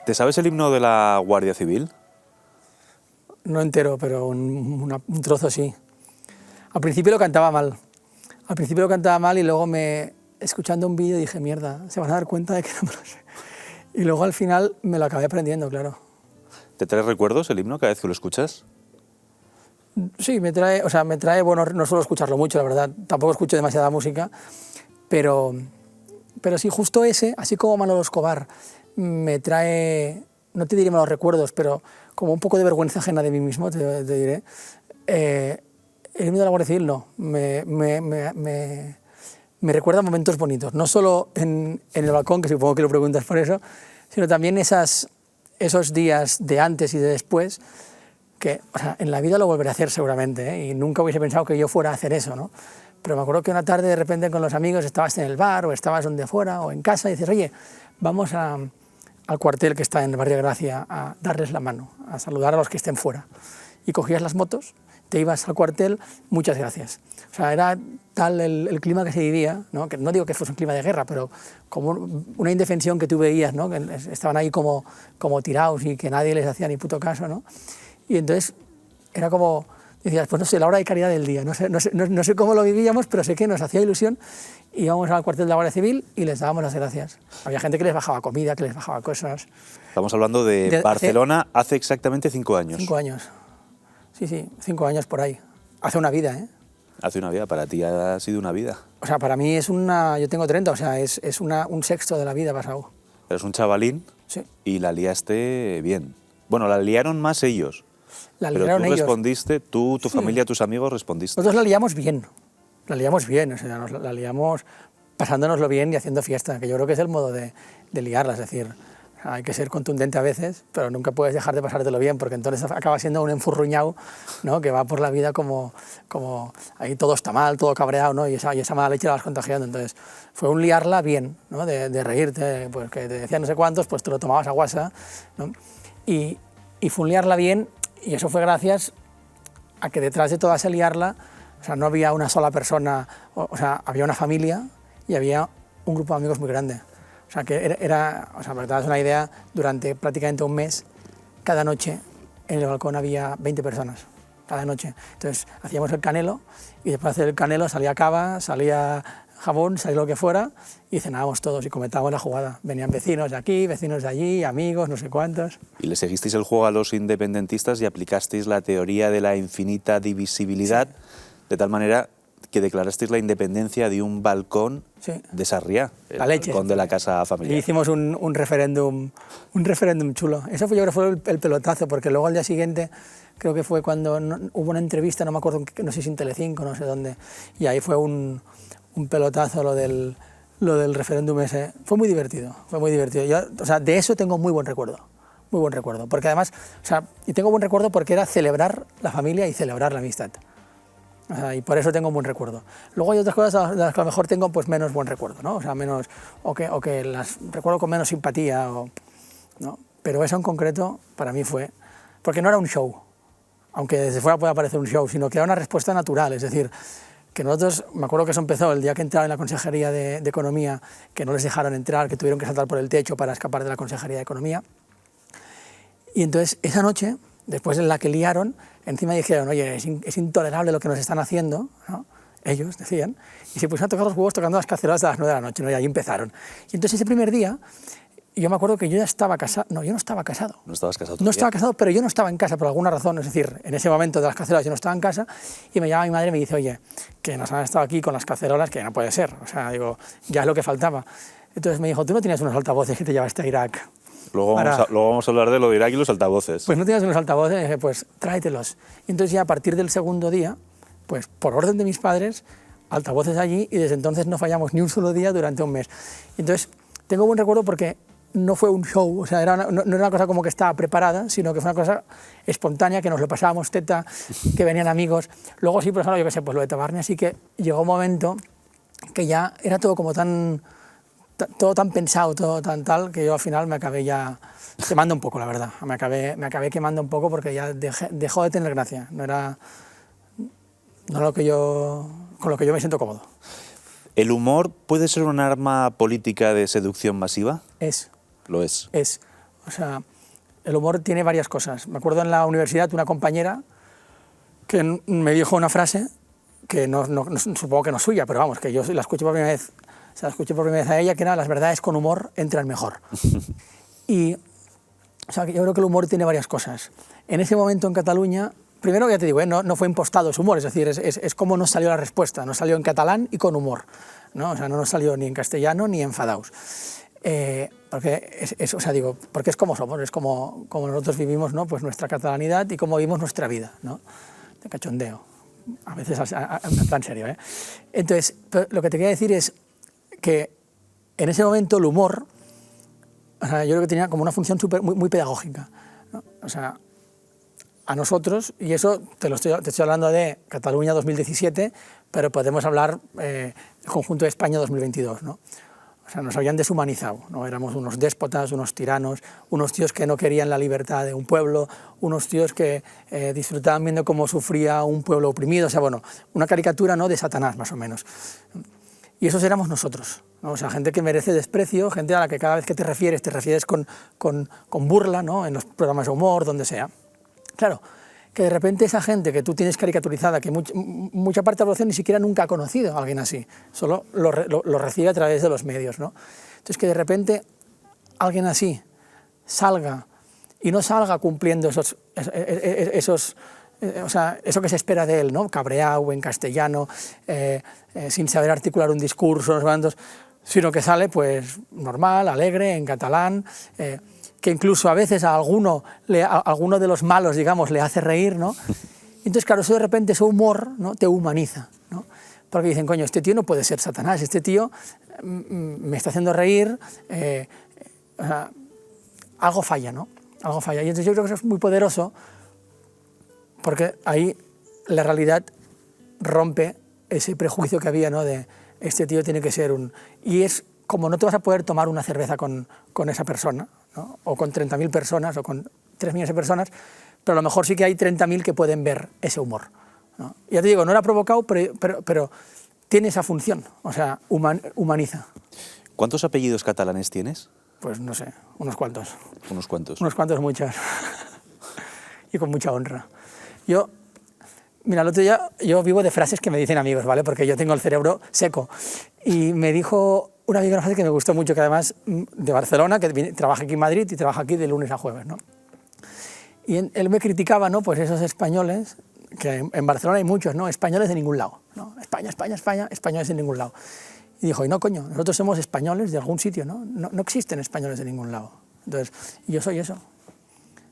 ¿Te sabes el himno de la Guardia Civil? No entero, pero un trozo sí. Al principio lo cantaba mal. Al principio lo cantaba mal y luego escuchando un vídeo dije, mierda, se van a dar cuenta de que no me lo sé. Y luego al final me lo acabé aprendiendo, claro. ¿Te trae recuerdos el himno cada vez que lo escuchas? Sí, me trae, bueno, no suelo escucharlo mucho, la verdad. Tampoco escucho demasiada música, pero sí, justo ese, así como Manolo Escobar, me trae, no te diré malos recuerdos, pero como un poco de vergüenza ajena de mí mismo, te diré. El himno de la Guardia Civil no, me recuerda momentos bonitos, no solo en el balcón, que supongo que lo preguntas por eso, sino también esos días de antes y de después, que en la vida lo volveré a hacer seguramente, ¿eh? Y nunca hubiese pensado que yo fuera a hacer eso, ¿no? Pero me acuerdo que una tarde de repente con los amigos estabas en el bar o estabas donde fuera o en casa y dices, oye, vamos al cuartel que está en el barrio de Gracia a darles la mano, a saludar a los que estén fuera. Y cogías las motos, te ibas al cuartel, muchas gracias. O sea, era tal el clima que se vivía, ¿no? Que no digo que fuese un clima de guerra, pero como una indefensión que tú veías, ¿no? Que estaban ahí como tirados y que nadie les hacía ni puto caso, ¿no? Y entonces era como, decías, pues no sé, la hora de caridad del día, no sé cómo lo vivíamos, pero sé que nos hacía ilusión. Íbamos al cuartel de la Guardia Civil y les dábamos las gracias. Había gente que les bajaba comida, que les bajaba cosas. Estamos hablando de Barcelona hace exactamente 5 años. 5 años. Sí, 5 años por ahí. Hace una vida, ¿eh? Hace una vida, para ti ha sido una vida. O sea, para mí es yo tengo 30, o sea, es un sexto de la vida pasado. Eres un chavalín, sí. Y la liaste bien. Bueno, la liaron más ellos. Pero tú respondiste, tú, tu familia, tus amigos respondiste. Nosotros la liamos bien, o sea, la liamos pasándonoslo bien y haciendo fiesta, que yo creo que es el modo de liarla, es decir, hay que ser contundente a veces, pero nunca puedes dejar de pasártelo bien, porque entonces acaba siendo un enfurruñado, ¿no? Que va por la vida como ahí todo está mal, todo cabreado, ¿no? Y esa mala leche la vas contagiando. Entonces fue un liarla bien, ¿no? De reírte, pues que te decían no sé cuántos, pues te lo tomabas a guasa, ¿no? Y fue un liarla bien, y eso fue gracias a que detrás de toda esa liarla, o sea, no había una sola persona, o sea, había una familia y había un grupo de amigos muy grande. O sea, que o sea, para que te das una idea, durante prácticamente un mes, cada noche en el balcón había 20 personas, cada noche. Entonces hacíamos el canelo y después de hacer el canelo salía cava, salía jabón, salía lo que fuera y cenábamos todos y comentábamos la jugada. Venían vecinos de aquí, vecinos de allí, amigos, no sé cuántos. Y le seguisteis el juego a los independentistas y aplicasteis la teoría de la infinita divisibilidad, sí, de tal manera que declarasteis la independencia de un balcón, sí, de Sarriá, el balcón de la casa familiar. Y hicimos un referéndum chulo. Eso yo creo que fue el pelotazo, porque luego al día siguiente, creo que fue cuando hubo una entrevista, no me acuerdo, no sé si en Telecinco, no sé dónde, y ahí fue un pelotazo lo del referéndum ese. Fue muy divertido, Yo, o sea, de eso tengo muy buen recuerdo, porque además, o sea, y tengo buen recuerdo porque era celebrar la familia y celebrar la amistad. O sea, y por eso tengo un buen recuerdo. Luego hay otras cosas de las que a lo mejor tengo pues menos buen recuerdo, ¿no? O sea, o que las recuerdo con menos simpatía, ¿no? Pero eso en concreto para mí fue, porque no era un show, aunque desde fuera pueda parecer un show, sino que era una respuesta natural, es decir, que nosotros, me acuerdo que eso empezó el día que entraba en la Consejería de Economía, que no les dejaron entrar, que tuvieron que saltar por el techo para escapar de la Consejería de Economía, y entonces esa noche, después en la que liaron, encima dijeron, oye, es intolerable lo que nos están haciendo, ¿no? Ellos decían, y se pusieron a tocar los huevos tocando las cacerolas a las 9 de la noche, ¿no? Y ahí empezaron. Y entonces ese primer día, yo me acuerdo que yo ya estaba casado, no, yo no estaba casado. ¿No estabas casado todavía? No estaba casado, pero yo no estaba en casa por alguna razón, es decir, en ese momento de las cacerolas yo no estaba en casa, y me llama mi madre y me dice, oye, que nos han estado aquí con las cacerolas, que no puede ser, o sea, digo, ya es lo que faltaba. Entonces me dijo, ¿tú no tienes unos altavoces que te llevaste a Irak? Luego vamos a hablar de lo de Irak y los altavoces. Pues no tienes unos altavoces, dije, pues tráetelos. Y entonces ya a partir del segundo día, pues por orden de mis padres, altavoces allí, y desde entonces no fallamos ni un solo día durante un mes. Y entonces tengo buen recuerdo porque no fue un show, o sea, no era una cosa como que estaba preparada, sino que fue una cosa espontánea, que nos lo pasábamos teta, que venían amigos. Luego sí, por ejemplo, yo qué sé, pues lo de Tabarnia, así que llegó un momento que ya era todo como todo tan pensado, todo tan tal, que yo al final me acabé ya quemando un poco, la verdad. Me acabé quemando un poco porque ya dejó de tener gracia. No era con lo que yo me siento cómodo. ¿El humor puede ser un arma política de seducción masiva? Es. Lo es. Es. O sea, el humor tiene varias cosas. Me acuerdo en la universidad una compañera que me dijo una frase que supongo que no es suya, pero vamos, que yo la escuché por primera vez, o sea, la escuché por primera vez a ella, que era: las verdades con humor entran mejor. Y o sea, yo creo que el humor tiene varias cosas. En ese momento en Cataluña, primero ya te digo, no fue impostado ese humor, es decir, es como nos salió la respuesta, nos salió en catalán y con humor, ¿no? O sea, no nos salió ni en castellano ni enfadados. Porque o sea, digo, porque es como somos, es como nosotros vivimos, ¿no? Pues nuestra catalanidad y cómo vivimos nuestra vida, ¿no? De cachondeo, a veces en plan serio, ¿eh? Entonces, lo que te quería decir es que en ese momento el humor, o sea, yo creo que tenía como una función muy pedagógica, ¿no? O sea, a nosotros, y eso te estoy hablando de Cataluña 2017, pero podemos hablar del conjunto de España 2022, ¿no? O sea, nos habían deshumanizado, ¿no? Éramos unos déspotas, unos tiranos, unos tíos que no querían la libertad de un pueblo, unos tíos que disfrutaban viendo cómo sufría un pueblo oprimido, o sea, bueno, una caricatura, ¿no?, de Satanás, más o menos. Y esos éramos nosotros, ¿no? O sea, gente que merece desprecio, gente a la que cada vez que te refieres con burla, ¿no?, en los programas de humor, donde sea. Claro, que de repente esa gente que tú tienes caricaturizada, que mucha parte de la población ni siquiera nunca ha conocido a alguien así, solo lo recibe a través de los medios, ¿no? Entonces, que de repente alguien así salga, y no salga cumpliendo o sea, eso que se espera de él, ¿no?, cabreado, en castellano, sin saber articular un discurso, sino que sale pues normal, alegre, en catalán, que incluso a veces a alguno de los malos, digamos, le hace reír, ¿no? Entonces, claro, eso de repente, ese humor, ¿no?, te humaniza, ¿no? Porque dicen, coño, este tío no puede ser Satanás, este tío me está haciendo reír, o sea, algo falla, ¿no? Algo falla. Y entonces yo creo que eso es muy poderoso, porque ahí la realidad rompe ese prejuicio que había, ¿no?, de este tío tiene que ser un... Y es como no te vas a poder tomar una cerveza con esa persona, ¿no?, o con 30.000 personas, o con 3 millones de personas, pero a lo mejor sí que hay 30.000 que pueden ver ese humor, ¿no? Ya te digo, no era provocado, pero tiene esa función, o sea, humaniza. ¿Cuántos apellidos catalanes tienes? Pues no sé, unos cuantos. ¿Unos cuantos? Unos cuantos, muchos. Y con mucha honra. Mira, el otro día yo vivo de frases que me dicen amigos, ¿vale? Porque yo tengo el cerebro seco. Y me dijo un amigo una frase que me gustó mucho, que además de Barcelona, que trabaja aquí en Madrid y trabaja aquí de lunes a jueves, ¿no? Y él me criticaba, ¿no?, pues esos españoles, que en Barcelona hay muchos, ¿no?, españoles de ningún lado, ¿no? España, España, España, españoles de ningún lado. Y dijo, y no, coño, nosotros somos españoles de algún sitio, ¿no? No existen españoles de ningún lado. Entonces, yo soy eso,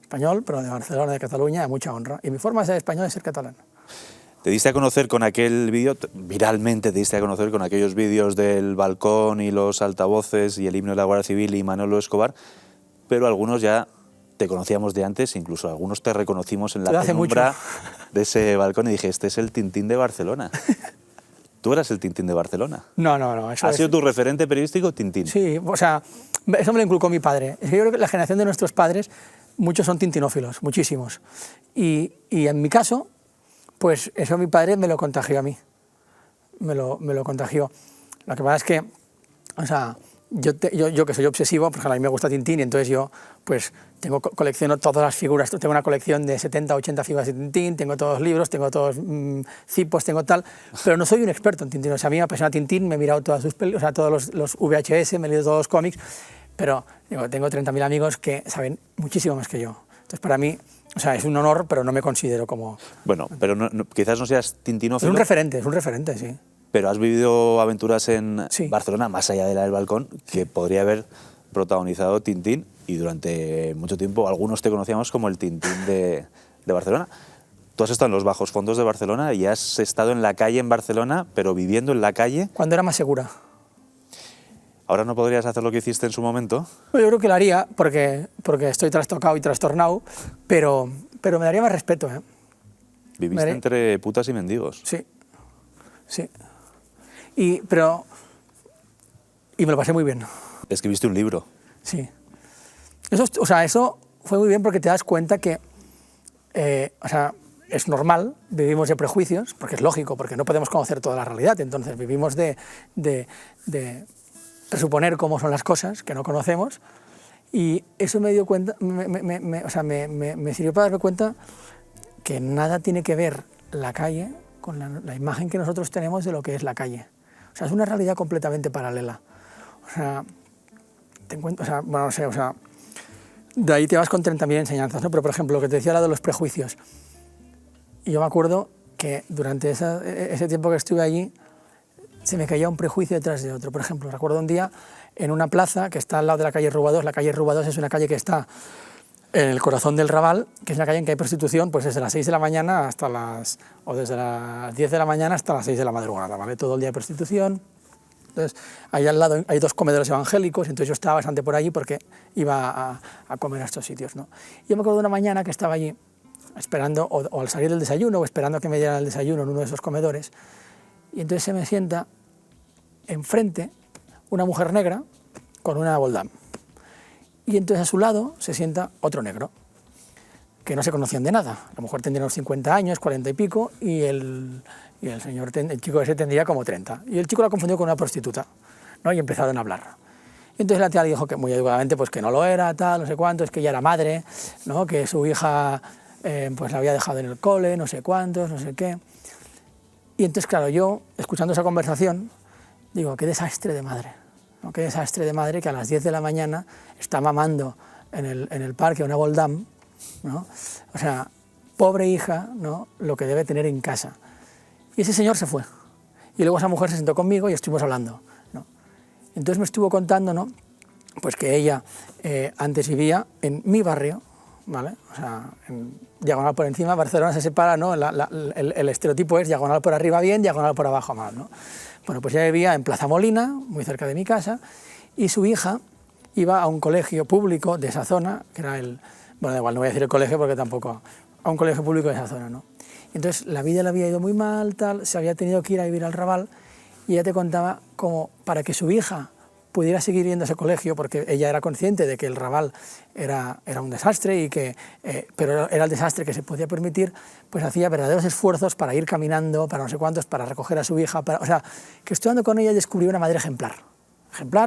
español, pero de Barcelona, de Cataluña, de mucha honra. Y mi forma de ser español es ser catalán. Te diste a conocer con aquel vídeo, viralmente te diste a conocer con aquellos vídeos del balcón y los altavoces y el himno de la Guardia Civil y Manolo Escobar, pero algunos ya te conocíamos de antes, incluso algunos te reconocimos en la penumbra de ese balcón y dije, este es el Tintín de Barcelona. ¿Tú eras el Tintín de Barcelona? No. ¿Ha sido tu referente periodístico, Tintín? Sí, o sea, eso me lo inculcó mi padre. Es que yo creo que la generación de nuestros padres, muchos son tintinófilos, muchísimos. Y en mi caso, pues eso mi padre me lo contagió a mí. Me lo contagió. Lo que pasa es que, o sea, yo que soy obsesivo, pues a mí me gusta Tintín, y entonces yo pues colecciono todas las figuras, tengo una colección de 70, 80 figuras de Tintín, tengo todos los libros, tengo todos cipos, tengo tal, pero no soy un experto en Tintín. O sea, a mí me apasiona Tintín, me he mirado todas sus películas, o sea, todos los VHS, me he leído todos los cómics, pero digo, tengo 30.000 amigos que saben muchísimo más que yo. Entonces, para mí, o sea, es un honor, pero no me considero como... Bueno, pero quizás no seas tintinófilo. Es un referente, sí. Pero has vivido aventuras en sí. Barcelona, más allá de la del balcón, que podría haber protagonizado Tintín, y durante mucho tiempo algunos te conocíamos como el Tintín de Barcelona. Tú has estado en los bajos fondos de Barcelona y has estado en la calle en Barcelona, pero viviendo en la calle... Cuando era más segura. ¿Ahora no podrías hacer lo que hiciste en su momento? Yo creo que lo haría, porque estoy trastocado y trastornado, pero me daría más respeto, ¿eh? Viviste entre putas y mendigos. Sí. Y me lo pasé muy bien. Escribiste un libro. Sí. Eso fue muy bien, porque te das cuenta que, o sea, es normal, vivimos de prejuicios, porque es lógico, porque no podemos conocer toda la realidad, entonces vivimos de presuponer cómo son las cosas que no conocemos, Y eso me dio cuenta, me sirvió para darme cuenta que nada tiene que ver la calle con la imagen que nosotros tenemos de lo que es la calle. O sea, es una realidad completamente paralela. O sea, de ahí te vas con 30.000 enseñanzas, ¿no? Pero, por ejemplo, lo que te decía ahora de los prejuicios. Y yo me acuerdo que durante ese tiempo que estuve allí, se me caía un prejuicio detrás de otro. Por ejemplo, recuerdo un día en una plaza que está al lado de la calle Rubadós. La calle Rubadós es una calle que está en el corazón del Raval, que es una calle en que hay prostitución pues desde las 6 de la mañana o desde las 10 de la mañana hasta las 6 de la madrugada, ¿vale? Todo el día hay prostitución. Entonces, ahí al lado hay 2 comedores evangélicos, entonces yo estaba bastante por allí porque iba a comer a estos sitios, ¿no? Y yo me acuerdo de una mañana que estaba allí esperando, o al salir del desayuno, o esperando a que me dieran el desayuno en uno de esos comedores, y entonces se me sienta enfrente una mujer negra con una boldam. Y entonces a su lado se sienta otro negro, que no se conocían de nada. La mujer tendría unos 50 años, 40 y pico, y el chico ese tendría como 30. Y el chico la confundió con una prostituta, ¿no? Y empezaron a hablar. Y entonces la tía le dijo que muy educadamente pues que no lo era, tal, no sé cuánto, es que ella era madre, ¿no? Que su hija pues la había dejado en el cole, no sé cuántos, no sé qué. Y entonces, claro, yo, escuchando esa conversación, digo, qué desastre de madre, ¿no? Qué desastre de madre que a las 10 de la mañana está mamando en el parque una boldam, ¿no? O sea, pobre hija, ¿no? Lo que debe tener en casa. Y ese señor se fue. Y luego esa mujer se sentó conmigo y estuvimos hablando, ¿no? Entonces me estuvo contando, ¿no? Pues que ella antes vivía en mi barrio, ¿vale? O sea, en diagonal por encima. Barcelona se separa, ¿no? El estereotipo es diagonal por arriba bien, diagonal por abajo mal, ¿no? Bueno, pues ella vivía en Plaza Molina, muy cerca de mi casa, y su hija iba a un colegio público de esa zona, que era bueno, da igual, no voy a decir el colegio porque tampoco, a un colegio público de esa zona, ¿no? Entonces la vida le había ido muy mal, tal, se había tenido que ir a vivir al Raval, y ella te contaba como para que su hija pudiera seguir yendo a ese colegio, porque ella era consciente de que el Raval era un desastre, pero era el desastre que se podía permitir, pues hacía verdaderos esfuerzos para ir caminando, para no sé cuántos, para recoger a su hija, o sea, que estudiando con ella descubrió una madre ejemplar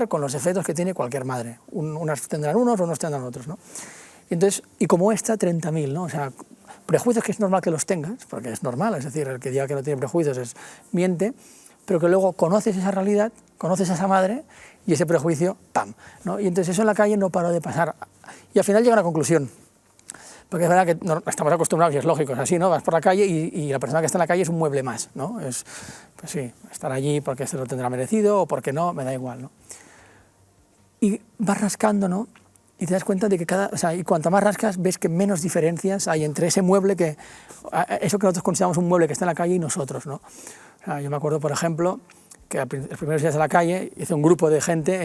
con los defectos que tiene cualquier madre, unas tendrán unos, unos tendrán otros, ¿no? Entonces, y como esta, 30.000, ¿no? O sea, prejuicios que es normal que los tengas, porque es normal, es decir, el que diga que no tiene prejuicios miente, pero que luego conoces esa realidad, conoces a esa madre, y ese prejuicio, ¡pam!, ¿no? Y entonces eso en la calle no paró de pasar. Y al final llega a una conclusión, porque es verdad que no, estamos acostumbrados, y es lógico, es así, ¿no? Vas por la calle y la persona que está en la calle es un mueble más, ¿no? Pues sí, estar allí porque se lo tendrá merecido o porque no, me da igual, ¿no? Y vas rascando, ¿no? Y te das cuenta de que y cuanto más rascas, ves que menos diferencias hay entre ese mueble eso que nosotros consideramos un mueble que está en la calle y nosotros, ¿no? O sea, yo me acuerdo, por ejemplo, que los primeros días de la calle hice un grupo de gente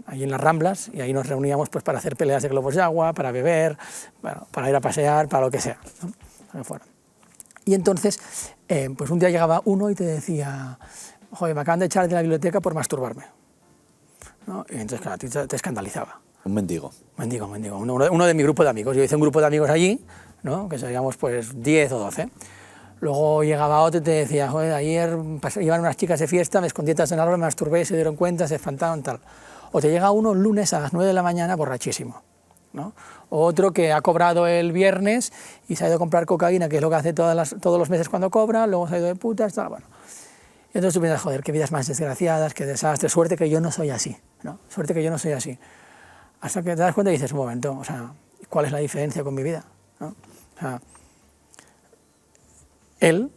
allí en las Ramblas, y ahí nos reuníamos pues, para hacer peleas de globos de agua, para beber, bueno, para ir a pasear, para lo que sea, ¿no? Lo que fuera. Y entonces, pues un día llegaba uno y te decía, joder, me acaban de echar de la biblioteca por masturbarme, ¿no? Y entonces, claro, a ti te escandalizaba. Un mendigo. Mendigo, uno de mi grupo de amigos. Yo hice un grupo de amigos allí, ¿no? Que seríamos pues 10 o 12. Luego llegaba otro y te decía, joder, ayer iban unas chicas de fiesta, me escondí detrás del árbol, me masturbé, se dieron cuenta, se espantaron, tal. O te llega uno el lunes a las 9 de la mañana borrachísimo, ¿no? O otro que ha cobrado el viernes y se ha ido a comprar cocaína, que es lo que hace todos los meses cuando cobra, luego se ha ido de putas, tal, bueno. Y entonces tú piensas, joder, qué vidas más desgraciadas, qué desastre, suerte que yo no soy así, ¿no? Suerte que yo no soy así. Hasta que te das cuenta y dices, un momento, o sea, ¿cuál es la diferencia con mi vida? ¿No? O sea, él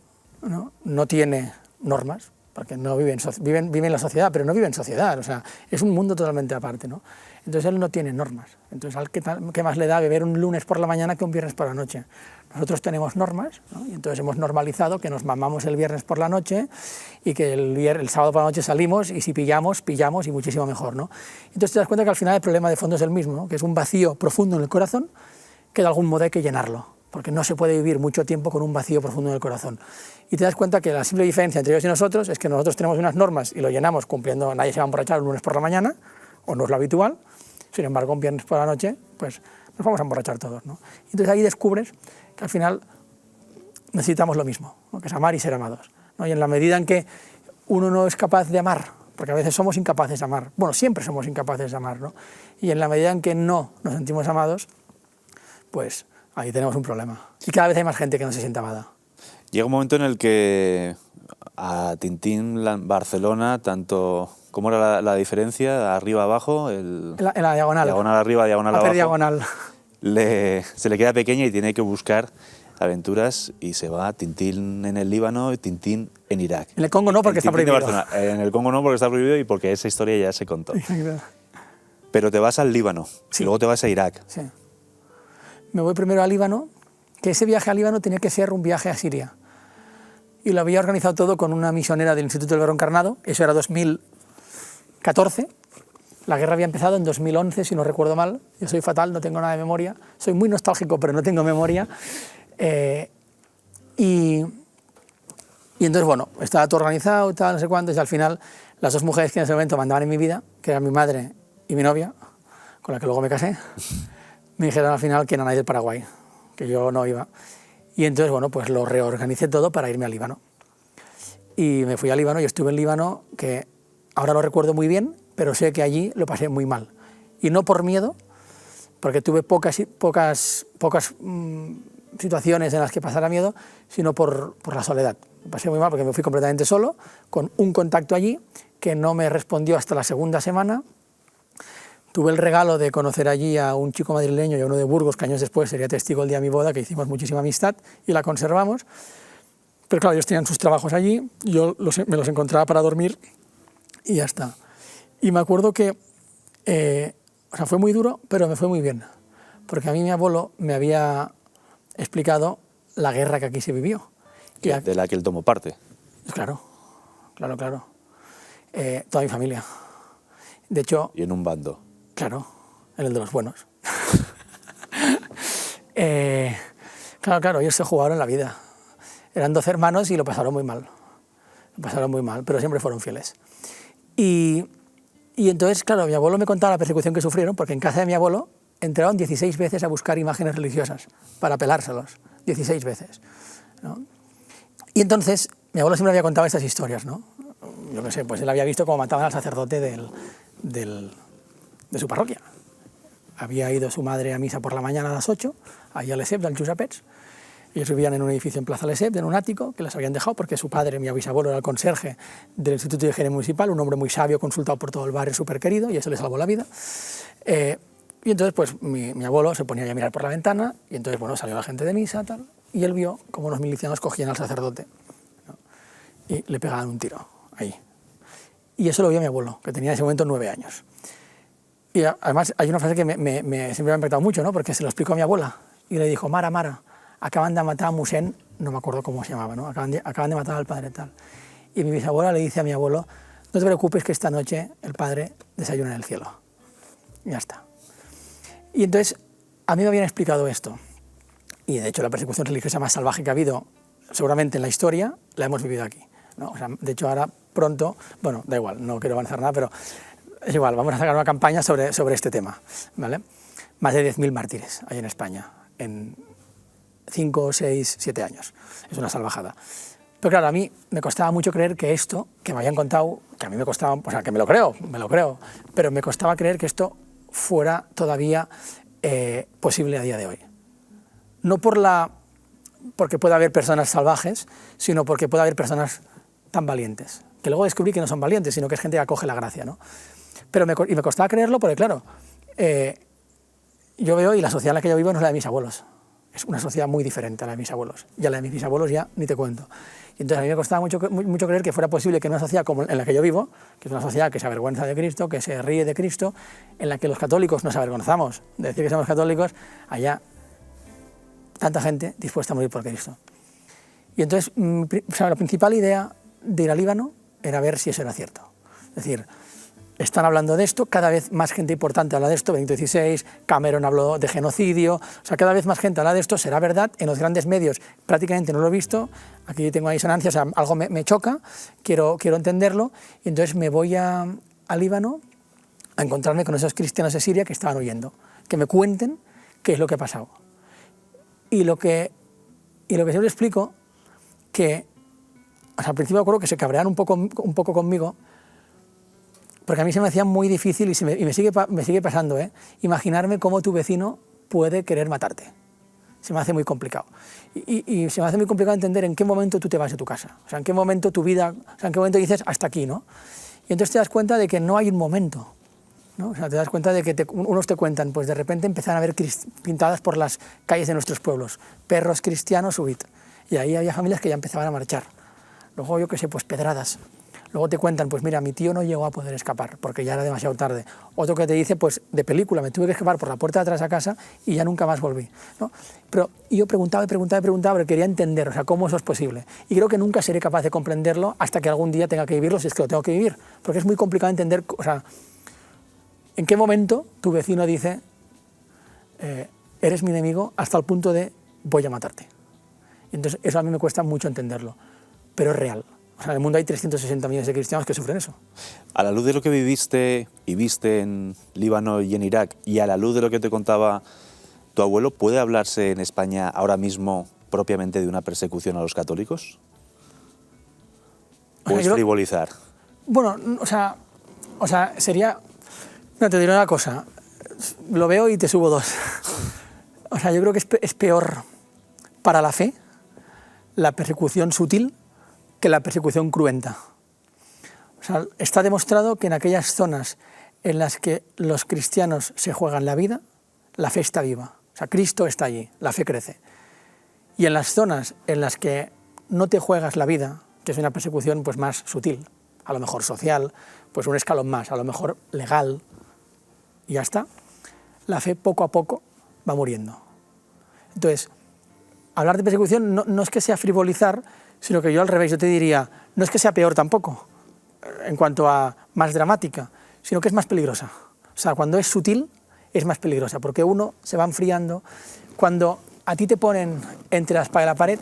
no tiene normas, porque no vive en la sociedad, pero no vive en sociedad, o sea, es un mundo totalmente aparte, ¿no? Entonces él no tiene normas. Entonces, ¿qué más le da beber un lunes por la mañana que un viernes por la noche? Nosotros tenemos normas, ¿no? Y entonces hemos normalizado que nos mamamos el viernes por la noche y que el sábado por la noche salimos y si pillamos y muchísimo mejor, ¿no? Entonces te das cuenta que al final el problema de fondo es el mismo, ¿no? Que es un vacío profundo en el corazón que de algún modo hay que llenarlo, porque no se puede vivir mucho tiempo con un vacío profundo en el corazón. Y te das cuenta que la simple diferencia entre ellos y nosotros es que nosotros tenemos unas normas y lo llenamos cumpliendo, nadie se va a emborrachar un lunes por la mañana, o no es lo habitual, sin embargo un viernes por la noche, pues nos vamos a emborrachar todos, ¿no? Y entonces ahí descubres que al final necesitamos lo mismo, ¿no? Que es amar y ser amados, ¿no? Y en la medida en que uno no es capaz de amar porque a veces somos incapaces de amar. Bueno, siempre somos incapaces de amar, ¿no? Y en la medida en que no nos sentimos amados, pues ahí tenemos un problema. Y cada vez hay más gente que no se siente amada. Llega un momento en el que a Tintín, Barcelona, tanto... ¿Cómo era la diferencia? ¿Arriba, abajo? En la diagonal. Diagonal arriba, diagonal abajo. Diagonal. Se le queda pequeña y tiene que buscar aventuras y se va Tintín en el Líbano y Tintín en Irak. En el Congo no, porque está prohibido. En el Congo no, porque está prohibido y porque esa historia ya se contó. Pero te vas al Líbano, sí. Y luego te vas a Irak. Sí. Me voy primero al Líbano, que ese viaje al Líbano tenía que ser un viaje a Siria. Y lo había organizado todo con una misionera del Instituto del Verbo Encarnado, eso era 2014. La guerra había empezado en 2011, si no recuerdo mal. Yo soy fatal, no tengo nada de memoria. Soy muy nostálgico, pero no tengo memoria. Y entonces, bueno, estaba todo organizado, tal, no sé cuánto, y al final las dos mujeres que en ese momento mandaban en mi vida, que eran mi madre y mi novia, con la que luego me casé, me dijeron al final que eran ahí del Paraguay, que yo no iba. Y entonces, bueno, pues lo reorganicé todo para irme al Líbano. Y me fui al Líbano y estuve en Líbano, que ahora lo recuerdo muy bien, pero sé que allí lo pasé muy mal. Y no por miedo, porque tuve pocas situaciones en las que pasara miedo, sino por la soledad. Me pasé muy mal porque me fui completamente solo, con un contacto allí que no me respondió hasta la segunda semana. Tuve el regalo de conocer allí a un chico madrileño y a uno de Burgos, que años después sería testigo el día de mi boda, que hicimos muchísima amistad y la conservamos. Pero claro, ellos tenían sus trabajos allí, yo me los encontraba para dormir y ya está. Y me acuerdo que fue muy duro, pero me fue muy bien, porque a mí mi abuelo me había explicado la guerra que aquí se vivió. De la que él tomó parte. Claro. Toda mi familia. De hecho... Y en un bando. Claro, en el de los buenos. Claro, ellos se jugaron la vida. Eran 12 hermanos y lo pasaron muy mal. Pero siempre fueron fieles. Y entonces, claro, mi abuelo me contaba la persecución que sufrieron, porque en casa de mi abuelo entraron 16 veces a buscar imágenes religiosas para pelárselos. 16 veces, ¿no? Y entonces, mi abuelo siempre había contado estas historias, ¿no? Yo qué sé, pues él había visto cómo mataban al sacerdote de su parroquia. Había ido su madre a misa por la mañana a las 8, ahí a l'Esep, del Josapets. Ellos vivían en un edificio en Plaza l'Esep, en un ático, que les habían dejado porque su padre, mi bisabuelo, era el conserje del Instituto de Higiene Municipal, un hombre muy sabio, consultado por todo el barrio, súper querido, y eso le salvó la vida. Y entonces, pues, mi abuelo se ponía a mirar por la ventana, y entonces, bueno, salió la gente de misa, tal, y él vio cómo los milicianos cogían al sacerdote, ¿no? Y le pegaban un tiro, ahí. Y eso lo vio mi abuelo, que tenía en ese momento 9 años. Y además hay una frase que siempre me ha impactado mucho, ¿no? Porque se lo explicó a mi abuela, y le dijo: Mara, acaban de matar a Musén, no me acuerdo cómo se llamaba, ¿no? Acaban de matar al padre tal. Y mi bisabuela le dice a mi abuelo: no te preocupes, que esta noche el padre desayuna en el cielo. Y ya está. Y entonces a mí me habían explicado esto. Y de hecho la persecución religiosa más salvaje que ha habido seguramente en la historia la hemos vivido aquí, ¿no? O sea, de hecho ahora pronto, bueno, da igual, no quiero avanzar nada, pero es igual, vamos a sacar una campaña sobre este tema, ¿vale? Más de 10.000 mártires hay en España en 5, 6, 7 años. Es una salvajada. Pero claro, a mí me costaba mucho creer que esto, que me habían contado, que a mí me costaba, o sea, que me lo creo, pero me costaba creer que esto fuera todavía posible a día de hoy. No porque pueda haber personas salvajes, sino porque pueda haber personas tan valientes, que luego descubrí que no son valientes, sino que es gente que acoge la gracia, ¿no? Y me costaba creerlo porque, claro, yo veo, y la sociedad en la que yo vivo no es la de mis abuelos. Es una sociedad muy diferente a la de mis abuelos. Y a la de mis bisabuelos ya ni te cuento. Y entonces a mí me costaba mucho creer que fuera posible que en una sociedad como en la que yo vivo, que es una sociedad que se avergüenza de Cristo, que se ríe de Cristo, en la que los católicos nos avergonzamos de decir que somos católicos, haya tanta gente dispuesta a morir por Cristo. Y entonces, la principal idea de ir al Líbano era ver si eso era cierto. Es decir, están hablando de esto, cada vez más gente importante habla de esto, Benito XVI, Cameron habló de genocidio, o sea, cada vez más gente habla de esto, será verdad, en los grandes medios prácticamente no lo he visto, aquí tengo una disonancia, o sea, algo me choca, quiero entenderlo, y entonces me voy al Líbano a encontrarme con esos cristianos de Siria que estaban huyendo, que me cuenten qué es lo que ha pasado. Y lo que siempre explico, que o sea, al principio me acuerdo que se cabrearon un poco conmigo, Porque a mí se me hacía muy difícil y me sigue pasando, imaginarme cómo tu vecino puede querer matarte. Se me hace muy complicado. Y se me hace muy complicado entender en qué momento tú te vas de tu casa. O sea, en qué momento tu vida, o sea, en qué momento dices hasta aquí, ¿no? Y entonces te das cuenta de que no hay un momento, ¿no? O sea, te das cuenta de que unos te cuentan, pues de repente empezaron a ver pintadas por las calles de nuestros pueblos, perros cristianos, huid. Y ahí había familias que ya empezaban a marchar. Luego, yo qué sé, pues pedradas. Luego te cuentan, pues mira, mi tío no llegó a poder escapar porque ya era demasiado tarde. Otro que te dice, pues de película, me tuve que escapar por la puerta de atrás a casa y ya nunca más volví, ¿no? Y yo preguntaba, pero quería entender, o sea, cómo eso es posible. Y creo que nunca seré capaz de comprenderlo hasta que algún día tenga que vivirlo, si es que lo tengo que vivir. Porque es muy complicado entender, o sea, en qué momento tu vecino dice, eres mi enemigo, hasta el punto de voy a matarte. Y entonces eso a mí me cuesta mucho entenderlo, pero es real. O sea, en el mundo hay 360 millones de cristianos que sufren eso. A la luz de lo que viviste y viste en Líbano y en Irak, y a la luz de lo que te contaba tu abuelo, ¿puede hablarse en España ahora mismo propiamente de una persecución a los católicos? ¿O es frivolizar? Bueno, o sea, sería... No, te diré una cosa. Lo veo y te subo dos. O sea, yo creo que es peor para la fe la persecución sutil que la persecución cruenta. O sea, está demostrado que en aquellas zonas en las que los cristianos se juegan la vida, la fe está viva. O sea, Cristo está allí, la fe crece. Y en las zonas en las que no te juegas la vida, que es una persecución pues más sutil, a lo mejor social, pues un escalón más, a lo mejor legal, y ya está, la fe poco a poco va muriendo. Entonces, hablar de persecución no es que sea frivolizar, sino que yo al revés, yo te diría, no es que sea peor tampoco, en cuanto a más dramática, sino que es más peligrosa. O sea, cuando es sutil, es más peligrosa, porque uno se va enfriando. Cuando a ti te ponen entre la espada y la pared,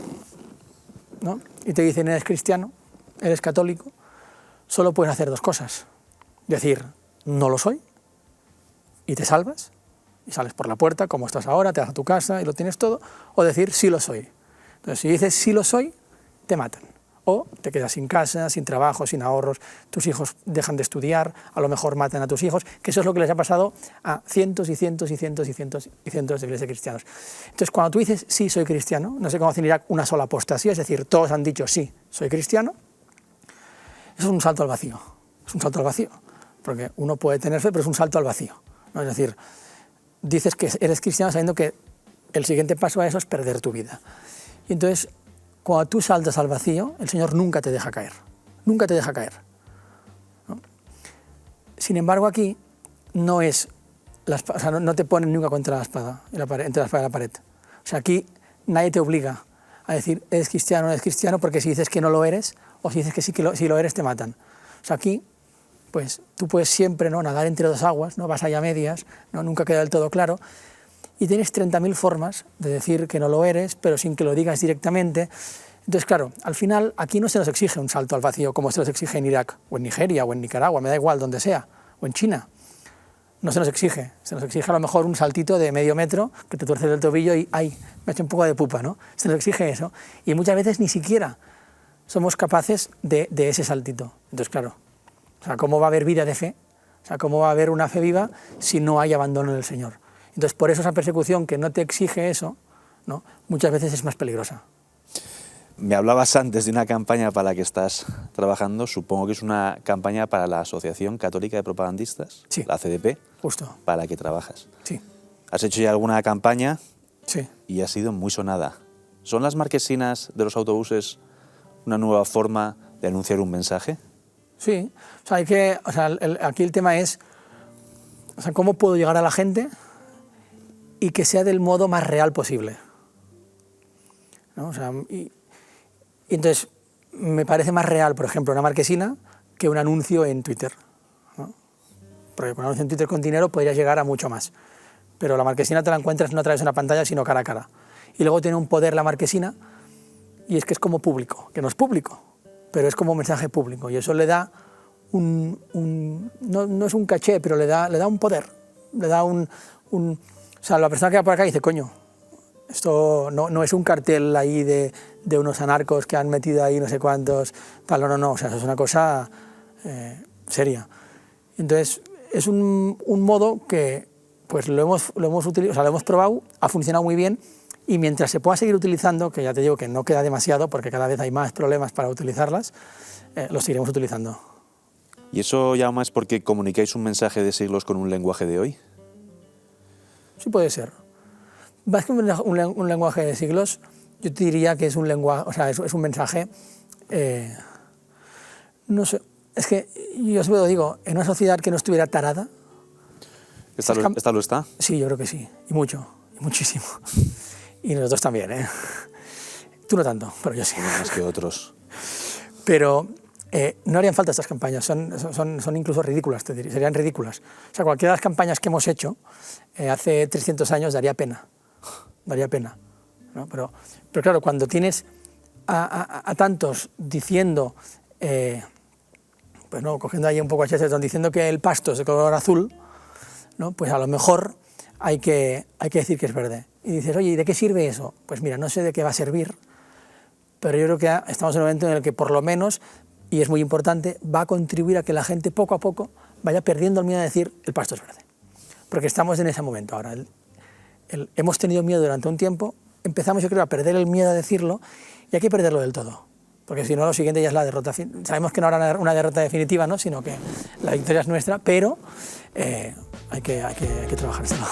¿no? Y te dicen, eres cristiano, eres católico, solo puedes hacer dos cosas. Decir, no lo soy, y te salvas, y sales por la puerta, como estás ahora, te vas a tu casa y lo tienes todo, o decir, sí lo soy. Entonces, si dices, sí lo soy, te matan. O te quedas sin casa, sin trabajo, sin ahorros, tus hijos dejan de estudiar, a lo mejor matan a tus hijos, que eso es lo que les ha pasado a cientos y cientos y cientos y cientos y cientos de miles de cristianos. Entonces, cuando tú dices, sí, soy cristiano, no sé cómo hacer en Irak una sola apostasía, es decir, todos han dicho, sí, soy cristiano, eso es un salto al vacío. Es un salto al vacío, porque uno puede tener fe, pero es un salto al vacío, ¿no? Es decir, dices que eres cristiano sabiendo que el siguiente paso a eso es perder tu vida. Y entonces, cuando tú saltas al vacío, el Señor nunca te deja caer. Nunca te deja caer, ¿no? Sin embargo, aquí no es... o sea, no te ponen nunca contra la espada, entre la espada y la pared. O sea, aquí nadie te obliga a decir, eres cristiano o no eres cristiano, porque si dices que no lo eres, o si dices que sí si lo eres, te matan. O sea, aquí, pues, tú puedes siempre, ¿no?, nadar entre dos aguas, ¿no? Vas allá a medias, ¿no? Nunca queda del todo claro. Y tienes 30.000 formas de decir que no lo eres, pero sin que lo digas directamente. Entonces, claro, al final aquí no se nos exige un salto al vacío como se nos exige en Irak, o en Nigeria, o en Nicaragua, me da igual, donde sea, o en China. No se nos exige a lo mejor un saltito de medio metro, que te tuerces el tobillo y ¡ay!, me ha hecho un poco de pupa, ¿no? Se nos exige eso. Y muchas veces ni siquiera somos capaces de ese saltito. Entonces, claro, o sea, ¿cómo va a haber vida de fe? O sea, ¿cómo va a haber una fe viva si no hay abandono en el Señor? Entonces, por eso esa persecución que no te exige eso, ¿no?, muchas veces es más peligrosa. Me hablabas antes de una campaña para la que estás trabajando, supongo que es una campaña para la Asociación Católica de Propagandistas, sí, la CDP, justo, para la que trabajas. Sí. ¿Has hecho ya alguna campaña? Sí. Y ha sido muy sonada. ¿Son las marquesinas de los autobuses una nueva forma de anunciar un mensaje? Sí, o sea, aquí el tema es, o sea, ¿cómo puedo llegar a la gente y que sea del modo más real posible? ¿No? O sea, y entonces me parece más real, por ejemplo, una marquesina que un anuncio en Twitter, ¿no? Porque con un anuncio en Twitter con dinero podrías llegar a mucho más, pero la marquesina te la encuentras no a través de una pantalla, sino cara a cara. Y luego tiene un poder la marquesina, y es que es como público, que no es público, pero es como mensaje público, y eso le da no es un caché, pero le da un poder, le da o sea, la persona que va por acá dice, coño, esto no es un cartel ahí de unos anarcos que han metido ahí no sé cuántos, tal, no, o sea, eso es una cosa seria. Entonces, es un modo que pues lo hemos probado, ha funcionado muy bien, y mientras se pueda seguir utilizando, que ya te digo que no queda demasiado porque cada vez hay más problemas para utilizarlas, lo seguiremos utilizando. ¿Y eso ya más porque comunicáis un mensaje de siglos con un lenguaje de hoy? Sí, puede ser. Más que un lenguaje de siglos, yo te diría que es un lenguaje, o sea, es un mensaje, no sé, es que yo os lo digo, en una sociedad que no estuviera tarada... ¿Esta lo está? Sí, yo creo que sí, y mucho, y muchísimo. Y nosotros también, ¿eh? Tú no tanto, pero yo sí. Más que otros. Pero no harían falta estas campañas, son incluso ridículas, te diría, serían ridículas. O sea, cualquiera de las campañas que hemos hecho hace 300 años daría pena, ¿no? Pero claro, cuando tienes a tantos diciendo, pues no, cogiendo ahí un poco a Chesterton, diciendo que el pasto es de color azul, ¿no? Pues a lo mejor hay que decir que es verde. Y dices, oye, ¿y de qué sirve eso? Pues mira, no sé de qué va a servir, pero yo creo que estamos en un momento en el que por lo menos, y es muy importante, va a contribuir a que la gente poco a poco vaya perdiendo el miedo a decir el pasto es verde. Porque estamos en ese momento ahora. Hemos tenido miedo durante un tiempo, empezamos yo creo a perder el miedo a decirlo, y hay que perderlo del todo. Porque si no, lo siguiente ya es la derrota. Sabemos que no habrá una derrota definitiva, ¿no? Sino que la victoria es nuestra, pero hay que trabajárselo.